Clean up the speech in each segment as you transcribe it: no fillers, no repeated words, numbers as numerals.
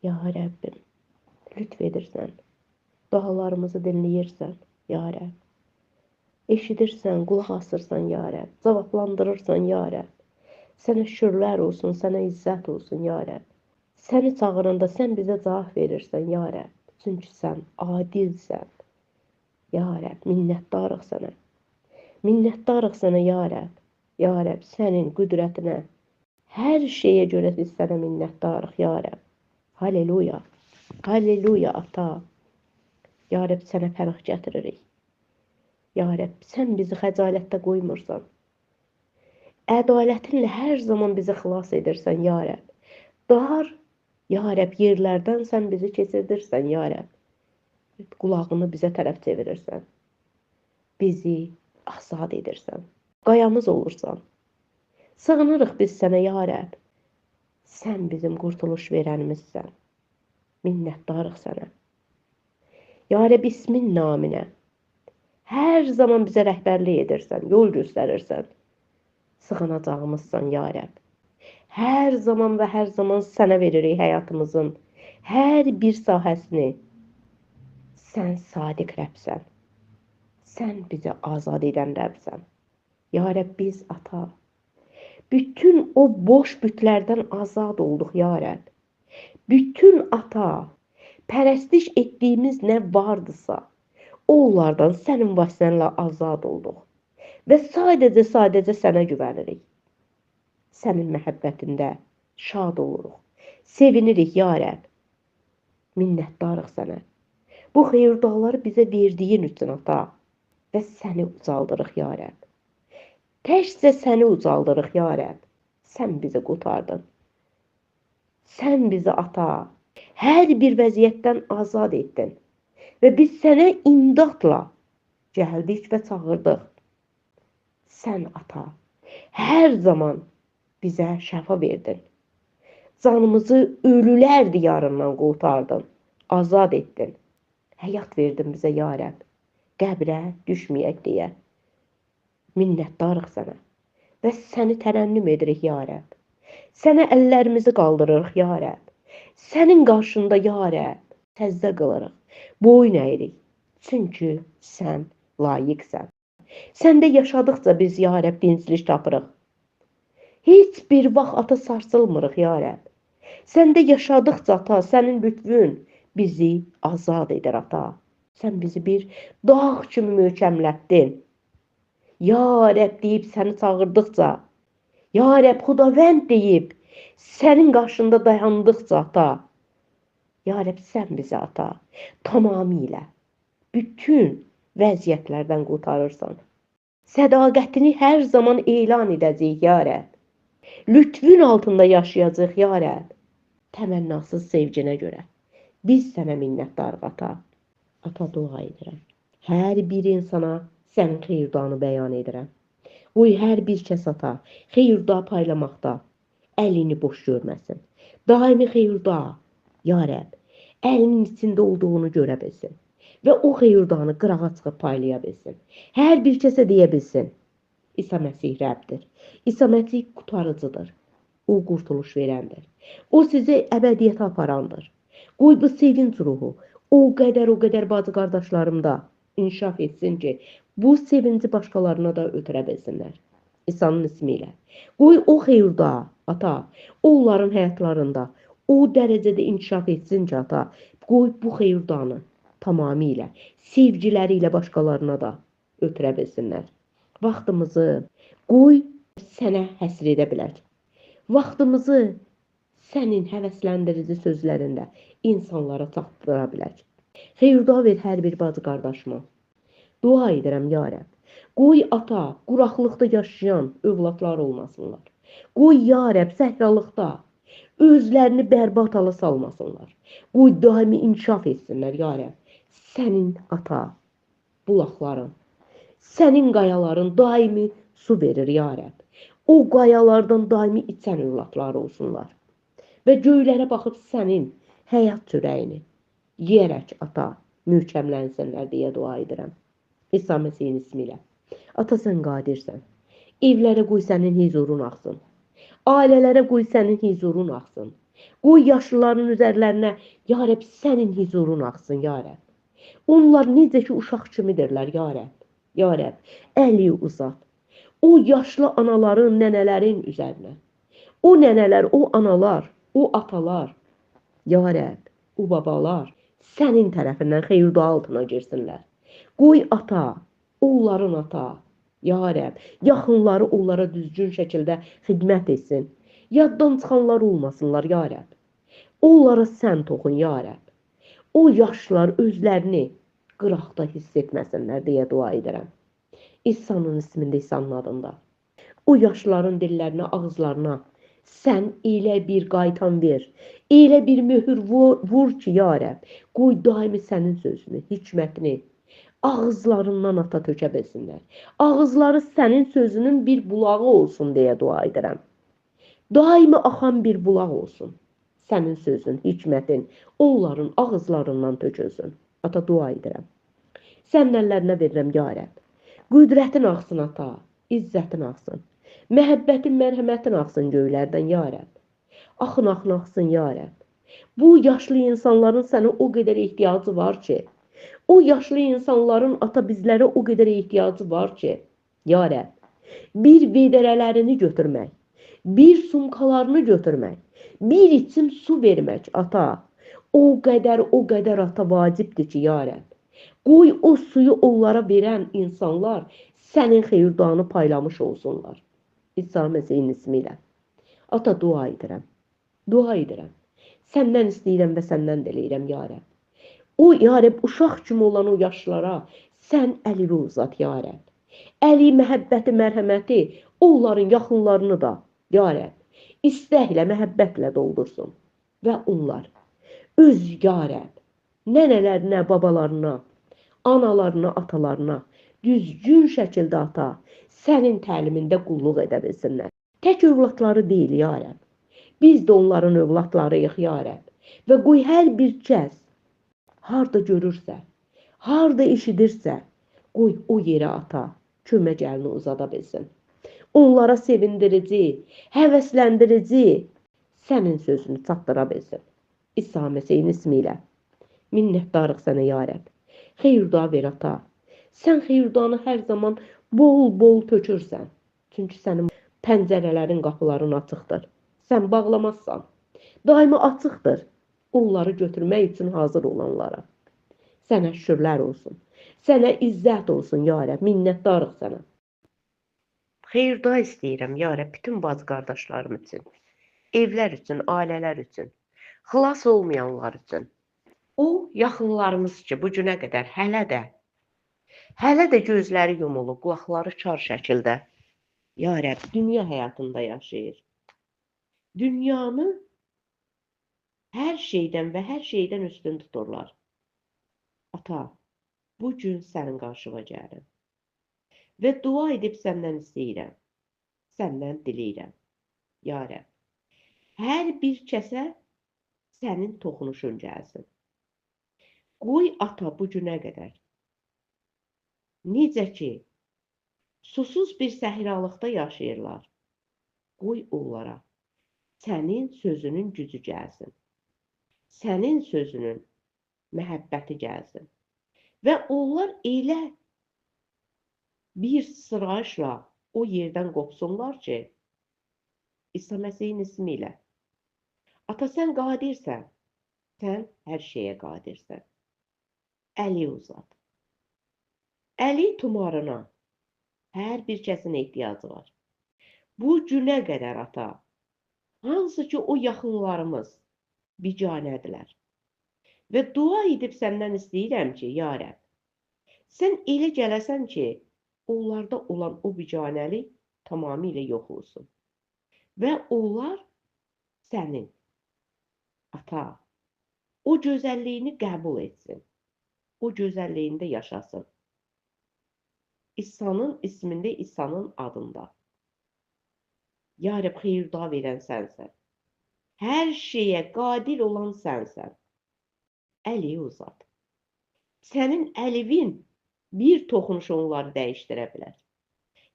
Ya Rəbbim, lütf edirsən, dualarımızı dinləyirsən, ya Rəbb. Eşidirsən, qulaq asırsan, ya Rəbb. Cavablandırırsan, ya Rəbb. Sənə şükürlər olsun, sənə izzət olsun, ya Rəbb. Səni çağıranda sən bizə cavab verirsən, ya Rəbb. Çünki sən adilsən, ya Rəbb. Minnətdarıq sənə. Minnətdarıq sənə, ya Rəbb. Ya Rəbb, sənin qüdrətinə, hər şeyə görə biz sənə minnətdarıq, ya Rəbb. Halleluya. Halleluya, ata. Ya Rəbb, sənə pərəx gətiririk. Ya Rəbb, sən bizi xəcalətdə qoymursan. Ədalətinlə hər zaman bizi xilas edirsən, ya Rəbb. Dar, ya Rəbb, yerlərdən sən bizi keçirdirsən, ya Rəbb. Qulağını bizə tərəf çevirirsən. Bizi azad edirsən. Qayamız olursan. Sığınırıq biz sənə, ya Rəbb. Sən bizim qurtuluş verənimizsən. Minnətdarıq sənə. Ya Rəbb, ismin naminə. Hər zaman bizə rəhbərlik edirsən, yol göstərirsən. Sığınacağımızsan, ya Rəbb. Hər zaman və hər zaman sənə veririk həyatımızın hər bir sahəsini. Sən sadiq Rəbbsən. Sən bizi azad edən Rəbbsən. Ya Rəbb, biz ata, bütün o boş bütlərdən azad olduq, ya Rəbb. Bütün ata, pərəstiş etdiyimiz nə vardısa, onlardan sənin vasitənlə azad olduq. Və sadəcə sənə güvənirik. Sənin məhəbbətində şad oluruq. Sevinirik, ya Rəbb. Minnətdarıq sənə. Bu xeyirduaları bizə verdiyin üçün, ata. Və səni ucaldırıq, ya Rəbb. Təkcə səni ucaldırıq, ya Rəbb. Sən bizi qurtardın. Sən bizi, ata, hər bir vəziyyətdən azad etdin. Və biz sənə imdadla gəldik və çağırdıq. Sən, ata, hər zaman bizə şəfa verdin. Canımızı ölülər diyarından qurtardın. Azad etdin. Həyat verdin bizə, ya Rəbb. Qəbrə düşməyək deyə. Minnətdarıq sənə. Və səni tərənnüm edirik, ya Rəbb. Sənə əllərimizi qaldırırıq, ya Rəbb. Sənin qarşında, ya Rəbb, səzdə qılırıq. Boyun əyirik. Çünki sən layiqsən. Səndə yaşadıqca biz, ya Rəbb, dinclik tapırıq. Heç bir vaxt ata sarsılmırıq, ya Rəbb. Səndə yaşadıqca, ata, sənin lütfün bizi azad edir, ata. Sən bizi bir dağ kimi möhkəmlətdin. Ya Rəbb deyib səni çağırdıqca, ya Rəbb, Xudavənd deyib sənin qarşında dayandıqca, ata. Ya Rəbb, sən bizi, ata, tamamilə bütün vəziyyətlərdən qurtarırsan. Sədaqətini hər zaman elan edəcəyik, ya Rəbb. Lütfün altında yaşayacaq, ya Rəbb. Təmənnasız sevginə görə. Biz sənə minnətdarıq, ata. Ata, dua edirəm. Hər bir insana sənin xeyirdanı bəyan edirəm. Qoy hər bir kəs, ata, xeyirda paylamaqda əlini boş görməsin. Daimi xeyirda, ya Rəbb, əlinin içində olduğunu görə bilsin. Və o xeyirdanı qırağa çıxıb paylaya bilsin. Hər bir kəsə deyə bilsin. İsa Məsih Rəbdir. İsa Məsih qurtarıcıdır. O qurtuluş verəndir. O sizi əbədiyyətə aparandır. Qoy bu sevinç ruhu o qədər bacı qardaşlarımda inkişaf etsin ki, bu sevinci başqalarına da ötürə bilsinlər. İsa'nın ismi ilə. Qoy o xeyirda, ata, onların həyatlarında o dərəcədə inkişaf etsin ki, ata, qoy bu xeyirdanı tamamilə sevgiləri ilə başqalarına da ötürə bilsinlər. Vaxtımızı qoy sənə həsr edə bilək. Vaxtımızı sənin həvəsləndirici sözlərində insanlara çatdıra bilək. Xeyirda ver hər bir bacı qardaşıma. Dua edirəm, ya Rəbb. Qoy ata, quraqlıqda yaşayan övladlar olmasınlar. Qoy, ya Rəbb, səhralıqda özlərini bərbad hala salmasınlar. Qoy daimi inkişaf etsinlər, ya Rəbb. Sənin, ata, bulaqların, sənin qayaların daimi su verir, ya Rəbb. O qayalardan daimi içən övladlar olsunlar. Və göylərə baxıb sənin həyat çörəyini yeyərək, ata, möhkəmlənsinlər deyə dua edirəm. İsa Məsihin ismi ilə. Ata, sən qadirsən. Evlərə qoy sənin huzurun axsın. Ailələrə qoy sənin huzurun axsın. Qoy yaşlıların üzərlərinə, ya Rəbb, sənin huzurun axsın, ya Rəbb. Onlar necə ki uşaq kimidirlər, ya Rəbb. Ya Rəbb, əli uzat. O yaşlı anaların, nənələrin üzərinə. O nənələr, o analar, o atalar, ya Rəbb, o babalar sənin tərəfindən xeyir-dua altına girsinlər. Qoy ata, onların ata, ya Rəbb, yaxınları onlara düzgün şəkildə xidmət etsin. Yaddan çıxanlar olmasınlar, ya Rəbb. Onlara sən toxun, ya Rəbb. O yaşlılar özlərini qıraqda hiss etməsinlər deyə dua edirəm. İsa'nın ismində, İsa'nın adında. O yaşlıların dillərinə, ağızlarına sən elə bir qaytan ver. Elə bir möhür vur ki, ya Rəbb. Qoy daimi sənin sözünü, hikmətini ağızlarından ata tökə bilsinlər. Ağızları sənin sözünün bir bulağı olsun deyə dua edirəm. Daimi axan bir bulaq olsun. Sənin sözün, hikmətin onların ağızlarından tökülsün. Ata, dua edirəm. Sənin əllərinə verirəm, ya Rəbb. Qüdrətin axsın, ata, izzətin axsın. Məhəbbətin, mərhəmətin axsın göylərdən, ya Rəbb. Axın axsın, ya Rəbb. Bu yaşlı insanların sənə o qədər ehtiyacı var ki, o yaşlı insanların ata bizlərə o qədər ehtiyacı var ki, ya Rəbb, bir vedərələrini götürmək, bir sumkalarını götürmək, bir içim su vermək, ata, o qədər ata vacibdir ki, ya Rəbb. Qoy o suyu onlara verən insanlar sənin xeyirduanı paylamış olsunlar. İsa Məsihin ismi ilə. Ata, dua edirəm. Dua edirəm. Səndən istəyirəm və səndən diləyirəm, ya Rəbb. O, ya Rəbb, uşaq kimi olan o yaşlara sən əlini uzat, ya Rəbb. Əli, məhəbbəti, mərhəməti onların yaxınlarını da, ya Rəbb, istəklə, məhəbbətlə doldursun. Və onlar öz, ya Rəbb, nənələrinə, babalarına, analarına, atalarına düzgün şəkildə ata, sənin təlimində qulluq edə bilsinlər. Tək övladları deyil, ya Rəbb. Biz də onların övladlarıyıq, ya Rəbb. Və qoy hər bir kəs harda görürsə, harda eşidirsə, qoy o yerə ata, kömək əlini uzada bilsin. Onlara sevindirici, həvəsləndirici sənin sözünü çatdıra bilsin. İsa Məsihin ismi ilə. Minnətdarıq sənə, ya Rəbb. Xeyir-dua ver, ata. Sən xeyir-duanı hər zaman bol-bol tökürsən. Çünki sənin pəncərələrin, qapıların açıqdır. Sən bağlamazsan. Daimi açıqdır. Onları götürmək üçün hazır olanlara. Sənə şükürlər olsun. Sənə izzət olsun, ya Rəbb. Minnətdarıq sənə. Xeyir-dua istəyirəm, ya Rəbb, bütün bacı qardaşlarım üçün. Evlər üçün, ailələr üçün. Xilas olmayanlar üçün. O yaxınlarımız ki, bu günə qədər hələ də gözləri yumulu, qulaqları kar şəkildə, ya Rəbb, dünya həyatında yaşayır. Dünyanı hər şeydən və hər şeydən üstün tuturlar. Ata, bu gün sənin qarşıma gəlirəm. Və dua edib səndən istəyirəm. Səndən diləyirəm. Ya Rəbb, hər bir kəsə sənin toxunuşun gəlsin. Qoy ata bu günə qədər necə ki susuz bir səhralıqda yaşayırlar. Qoy onlara sənin sözünün gücü gəlsin. Sənin sözünün məhəbbəti gəlsin. Və onlar elə bir sırayışla o yerdən qopsunlar ki, İsa Məsihin ismi ilə. Ata, sən qadirsən. Sən hər şeyə qadirsən. Əli uzat. Əli tumarına hər bir kəsin ehtiyacı var. Bu günə qədər, ata, hansı ki o yaxınlarımız biganədirlər. Və dua edib səndən istəyirəm ki, ya Rəbb, sən elə gələsən ki, onlarda olan o biganəlik tamamilə yox olsun. Və onlar sənin, ata, o gözəlliyini qəbul etsin. O gözəlliyində yaşasın. İsa'nın ismində, İsa'nın adında. Ya Rəbb, xeyir-dua verən sənsən. Hər şeyə qadir olan sənsən. Əli uzat. Sənin əlivin bir toxunuş onları dəyişdirə bilər.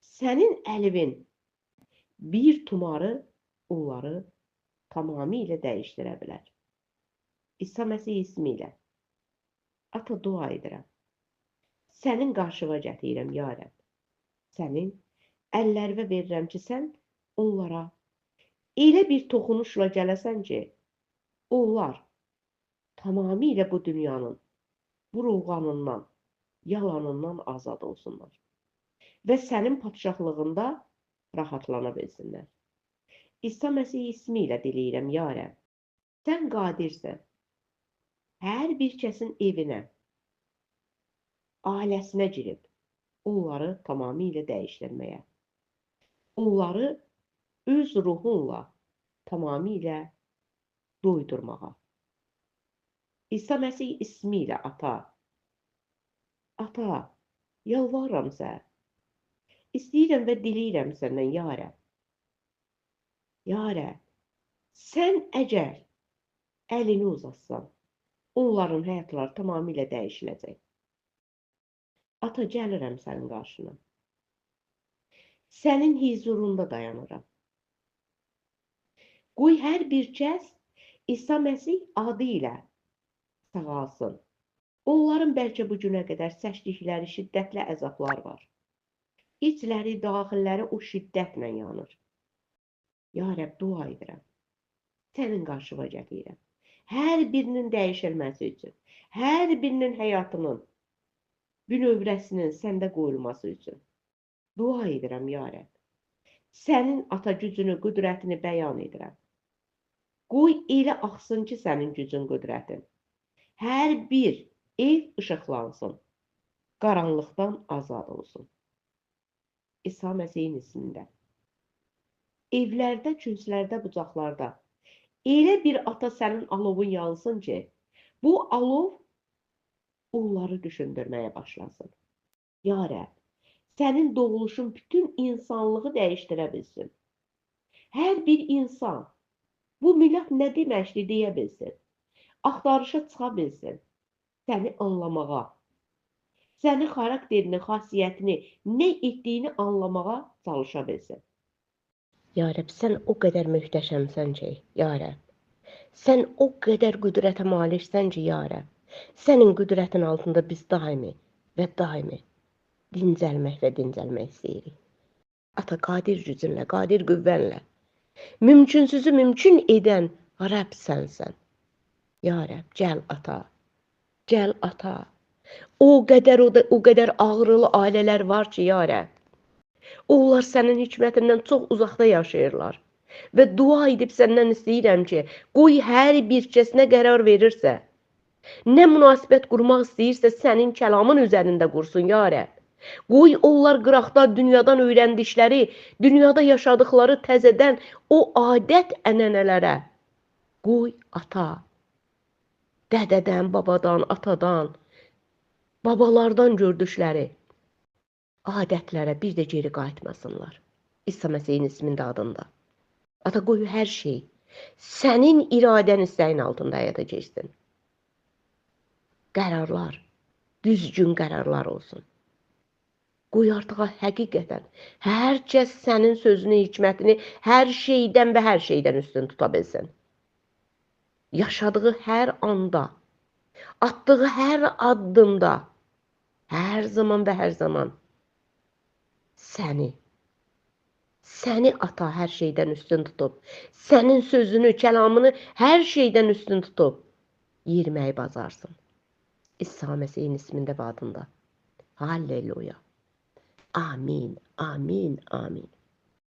Sənin əlivin bir tumarı onları tamamilə dəyişdirə bilər. İsa Məsih ismi ilə. Ata, dua edirəm. Sənin qarşıva gətirirəm, ya Rəbb. Sənin əllərinə verirəm ki, sən onlara elə bir toxunuşla gələsən ki, onlar tamamilə bu dünyanın burulğanından, yalanından azad olsunlar. Və sənin padşahlığında rahatlana bilsinlər. İsa Məsih ismi ilə diləyirəm, ya Rəbb. Sən qadirsən hər bir kəsin evinə, ailəsinə girib, onları tamamilə dəyişdirməyə. Onları öz ruhunla tamamilə doydurmağa. İsa Məsih ismi ilə ata, yalvarıram sənə. İstəyirəm və diləyirəm səndən, ya Rəbb. Ya Rəbb, sən əgər əlini uzatsan, onların həyatları tamamilə dəyişiləcək. Ata, gəlirəm sənin qarşına. Sənin huzurunda dayanıram. Qoy hər bir kəs İsa Məsih adı ilə sağalsın. Onların bəlkə bu günə qədər çəkdikləri şiddətli əzablar var. İçləri, daxilləri o şiddətlə yanır. Ya Rəbb, dua edirəm. Sənin qarşıva gəlirəm. Hər birinin dəyişilməsi üçün, hər birinin həyatının bünövrəsinin səndə qoyulması üçün. Dua edirəm, ya Rəbb. Sənin ata gücünü, qüdrətini bəyan edirəm. Qoy elə axsın ki, sənin gücün, qüdrətin. Hər bir ev işıqlansın. Qaranlıqdan azad olsun. İsa Məsihin ismində. Evlərdə, künclərdə, bucaqlarda elə bir ata sənin alovun yansın ki, bu alov onları düşündürməyə başlasın. Ya Rəbb, sənin doğuluşun bütün insanlığı dəyişdirə bilsin. Hər bir insan bu millət nə deməkdir deyə bilsin. Axtarışa çıxa bilsin. Səni anlamağa, sənin xarakterini, xasiyyətini, nə etdiyini anlamağa çalışa bilsin. Ya Rəbb, sən o qədər möhtəşəmsən ki, ya Rəbb. Sən o qədər qüdrətə maliksən ki, ya Rəbb. Sənin qüdrətin altında biz daimi və daimi dincəlmək və dincəlmək istəyirik. Ata, qadir gücünlə, qadir qüvvənlə, mümkünsüzü mümkün edən Rəbb sənsən. Ya Rəbb, gəl ata, gəl ata. O qədər ağrılı ailələr var ki, ya Rəbb. Onlar sənin hikmətindən çox uzaqda yaşayırlar. Və dua edib səndən istəyirəm ki, qoy hər bir kəs nə qərar verirsə, nə münasibət qurmaq istəyirsə, sənin kəlamın üzərində qursun, ya Rəbb. Qoy onlar qıraqda dünyadan öyrəndikləri, dünyada yaşadıkları təzədən o adət ənənələrə, qoy ata, dədədən, babadan, atadan, babalardan gördükləri adətlərə bir də geri qayıtmasınlar. İsa Məsihin ismində adında. Ata, qoy hər şey sənin iradən istəyin altında həyata keçsin. Qərarlar, düzgün qərarlar olsun. Qoy artıq həqiqətən hər kəs sənin sözünü, hikmətini hər şeydən və hər şeydən üstün tuta bilsin. Yaşadığı hər anda, atdığı hər addımda, hər zaman və hər zaman səni ata hər şeydən üstün tutub, sənin sözünü, kəlamını hər şeydən üstün tutub, yeriməyi bacarsın. İsa Məsihin ismində və adında. Halleluya. Amin, amin, amin.